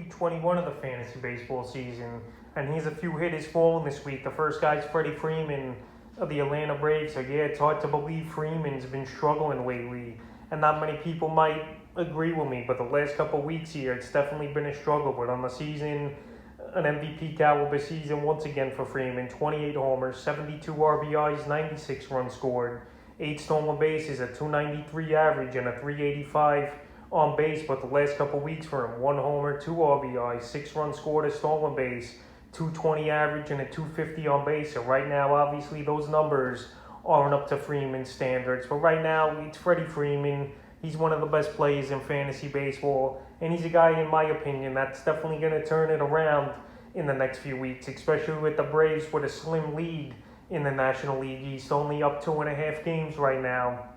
week 21 of the fantasy baseball season, and here's a few hitters falling this week. The first guy's Freddy Freeman of the Atlanta Braves. So yeah, it's hard to believe Freeman's been struggling lately, and not many people might agree with me, but the last couple weeks here, it's definitely been a struggle. But on the season, an MVP caliber season once again for Freeman. 28 homers, 72 RBIs, 96 runs scored, 8 stolen bases, a 293 average, and a 385 on base. But the last couple weeks for him, 1 homer, 2 RBIs, 6 runs scored, a stolen base, 220 average, and a 250 on base. So right now, obviously, those numbers aren't up to Freeman's standards. But right now, it's Freddie Freeman. He's one of the best players in fantasy baseball, and he's a guy, in my opinion, that's definitely going to turn it around in the next few weeks, especially with the Braves with a slim lead in the National League East, only up 2.5 games right now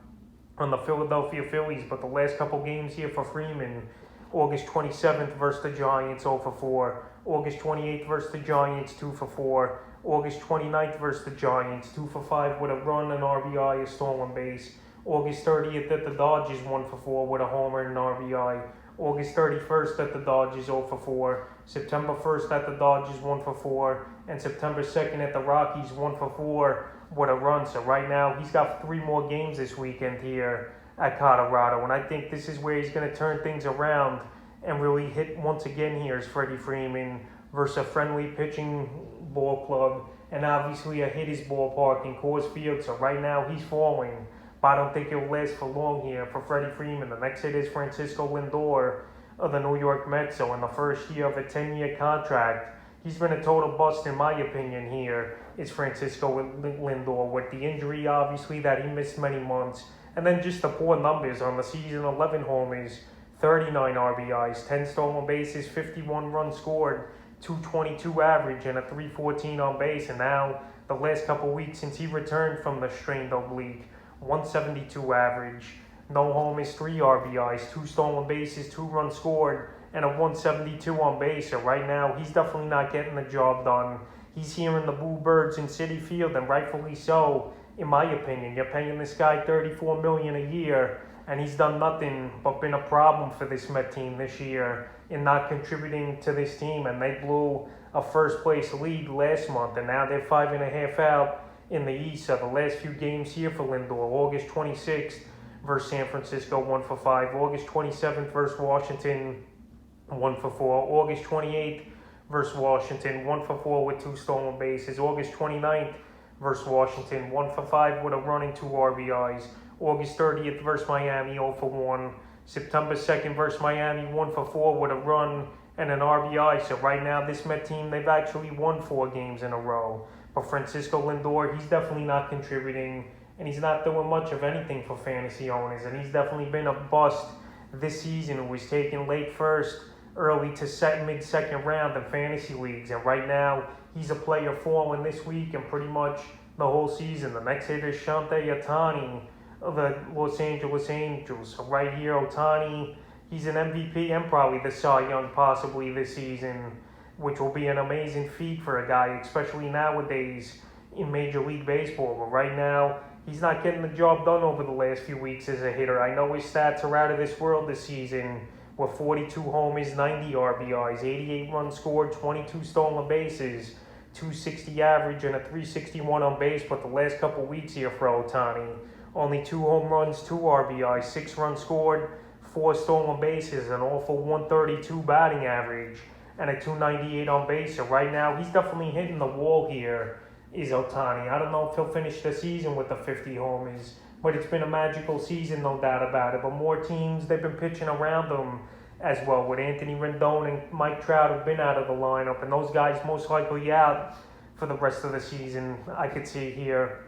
on the Philadelphia Phillies. But the last couple games here for Freeman, August 27th versus the Giants, 0 for 4. August 28th versus the Giants, 2 for 4. August 29th versus the Giants, 2 for 5 with a run, an RBI, a stolen base. August 30th at the Dodgers, 1 for 4 with a homer and an RBI. August 31st at the Dodgers, 0 for 4. September 1st at the Dodgers, 1 for 4. And September 2nd at the Rockies, 1 for 4 with a run. So right now, he's got 3 more games this weekend here at Colorado. And I think this is where he's going to turn things around and really hit once again here is Freddie Freeman versus a friendly pitching ball club and obviously a hitter's ballpark in Coors Field. So right now, he's falling. But I don't think it'll last for long here for Freddy Freeman. The next hit is Francisco Lindor of the New York Mets. So in the first year of a 10-year contract, he's been a total bust in my opinion here, is Francisco Lindor. With the injury, obviously, that he missed many months. And then just the poor numbers on the season, 11 homers, 39 RBIs, 10 stolen bases, 51 runs scored, 222 average, and a 314 on base. And now, the last couple weeks since he returned from the strained oblique, 172 average, no homers, 3 RBIs, 2 stolen bases, 2 runs scored, and a 172 on base. So right now, he's definitely not getting the job done. He's hearing the boo birds in Citi Field, and rightfully so, in my opinion. You're paying this guy $34 million a year, and he's done nothing but been a problem for this Met team this year in not contributing to this team. And they blew a first-place lead last month, and now they're 5.5 out in the East. So the last few games here for Lindor, August 26th versus San Francisco, 1 for 5. August 27th versus Washington, 1 for 4. August 28th versus Washington, 1 for 4 with 2 stolen bases. August 29th versus Washington, 1 for 5 with a run and 2 RBIs. August 30th versus Miami, 0 for 1. September 2nd versus Miami, 1 for 4 with a run and an RBI. So right now, this Met team, they've actually won 4 games in a row. But Francisco Lindor, he's definitely not contributing, and he's not doing much of anything for fantasy owners. And he's definitely been a bust this season, who was taken late first, early to mid-second round in fantasy leagues. And right now, he's a player falling this week and pretty much the whole season. The next hitter is Shohei Ohtani of the Los Angeles Angels. So right here, Ohtani, he's an MVP and probably the Cy Young possibly this season, which will be an amazing feat for a guy, especially nowadays in Major League Baseball. But right now, he's not getting the job done over the last few weeks as a hitter. I know his stats are out of this world this season, with 42 homers, 90 RBIs, 88 runs scored, 22 stolen bases, 260 average, and a 361 on base. But the last couple weeks here for Ohtani, only 2 home runs, 2 RBIs, 6 runs scored, 4 stolen bases, an awful 132 batting average, and a 298 on base. So right now, he's definitely hitting the wall here, is Ohtani. I don't know if he'll finish the season with the 50 homers, but it's been a magical season, no doubt about it. But more teams, they've been pitching around him as well, with Anthony Rendon and Mike Trout have been out of the lineup, and those guys most likely out for the rest of the season, I could see here.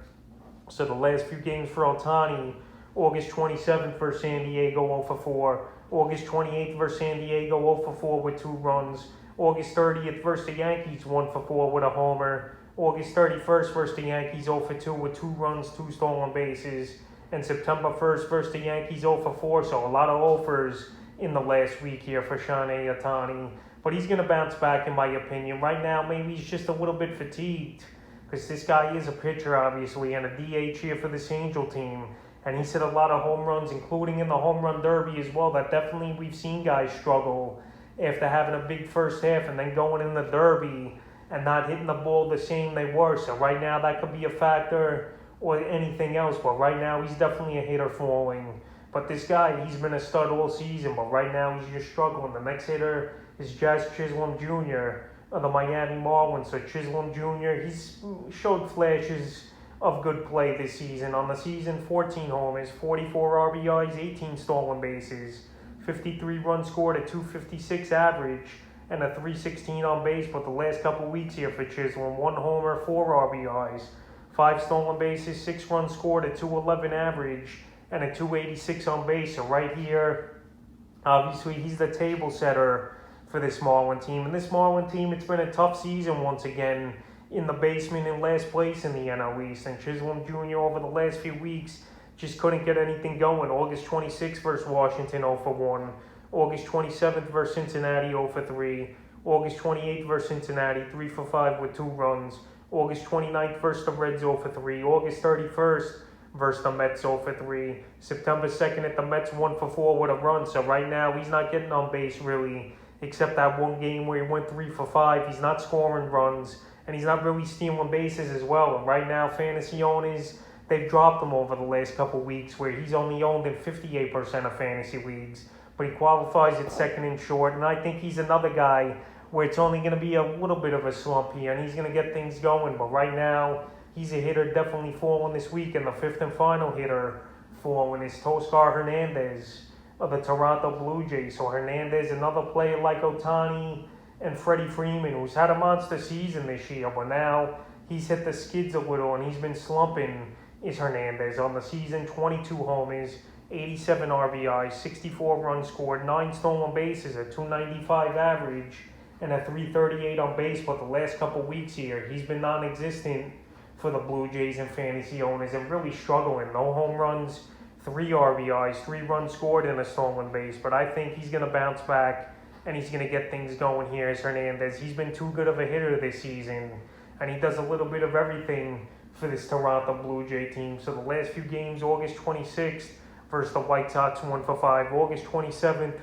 So the last few games for Ohtani, August 27th versus San Diego, 0 for 4. August 28th versus San Diego, 0 for 4 with 2 runs. August 30th versus the Yankees, 1 for 4 with a homer. August 31st versus the Yankees, 0 for 2 with 2 runs, 2 stolen bases. And September 1st versus the Yankees, 0 for 4. So a lot of offers in the last week here for Shohei Ohtani. But he's going to bounce back, in my opinion. Right now, maybe he's just a little bit fatigued, because this guy is a pitcher, obviously, and a DH here for this Angel team. And he's hit a lot of home runs, including in the home run derby as well. That definitely we've seen guys struggle after having a big first half and then going in the Derby and not hitting the ball the same they were. So right now that could be a factor or anything else. But right now he's definitely a hitter falling. But this guy, he's been a stud all season, but right now he's just struggling. The next hitter is Jazz Chisholm Jr. of the Miami Marlins. So Chisholm Jr., he's showed flashes of good play this season. On the season, 14 homers, 44 RBIs, 18 stolen bases, 53 runs scored, a 256 average, and a 316 on base. But the last couple weeks here for Chisholm, 1 homer, 4 RBIs, 5 stolen bases, 6 runs scored, a 211 average, and a 286 on base. So right here, obviously he's the table setter for this Marlin team. And this Marlin team, it's been a tough season once again in the basement in last place in the NL East. And Chisholm Jr. over the last few weeks just couldn't get anything going. August 26th versus Washington, 0-for-1. August 27th versus Cincinnati, 0-for-3. August 28th versus Cincinnati, 3-for-5 with 2 runs. August 29th versus the Reds, 0-for-3. August 31st versus the Mets, 0-for-3. September 2nd at the Mets, 1-for-4 with a run. So right now he's not getting on base really, except that one game where he went 3-for-5. He's not scoring runs, and he's not really stealing bases as well. And right now, fantasy owners, they've dropped him over the last couple weeks, where he's only owned in 58% of fantasy leagues, but he qualifies at second and short. And I think he's another guy where it's only going to be a little bit of a slump here, and he's going to get things going. But right now, he's a hitter definitely falling this week, and the 5th and final hitter falling is Teoscar Hernandez of the Toronto Blue Jays. So Hernandez, another player like Ohtani and Freddy Freeman, who's had a monster season this year, but now he's hit the skids a little and he's been slumping, is Hernandez. On the season, 22 homers, 87 RBIs, 64 runs scored, 9 stolen bases, a 295 average, and a 338 on base. But the last couple weeks here, he's been non-existent for the Blue Jays and fantasy owners and really struggling. No home runs, 3 RBIs, 3 runs scored, and a stolen base. But I think he's going to bounce back and he's going to get things going here as Hernandez. He's been too good of a hitter this season, and he does a little bit of everything for this Toronto Blue Jay team. So the last few games, August 26th versus the White Sox, 1-for-5. August 27th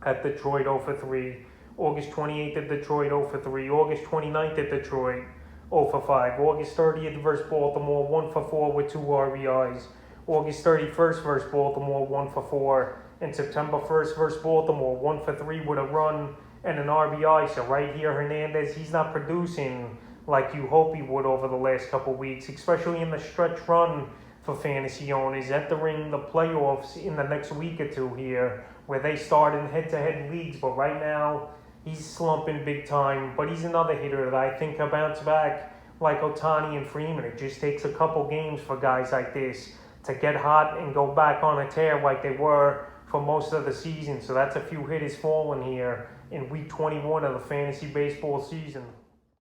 at Detroit, 0-for-3. August 28th at Detroit, 0-for-3. August 29th at Detroit, 0-for-5. August 30th versus Baltimore, 1-for-4 with 2 RBIs. August 31st versus Baltimore, 1-for-4. And September 1st versus Baltimore, 1-for-3 with a run and an RBI. So right here, Hernandez, he's not producing like you hope he would over the last couple weeks, especially in the stretch run for fantasy owners entering the playoffs in the next week or two here, where they start in head-to-head leagues. But right now, he's slumping big time. But he's another hitter that I think will bounce back like Ohtani and Freeman. It just takes a couple games for guys like this to get hot and go back on a tear like they were for most of the season. So that's a few hitters falling here in week 21 of the fantasy baseball season.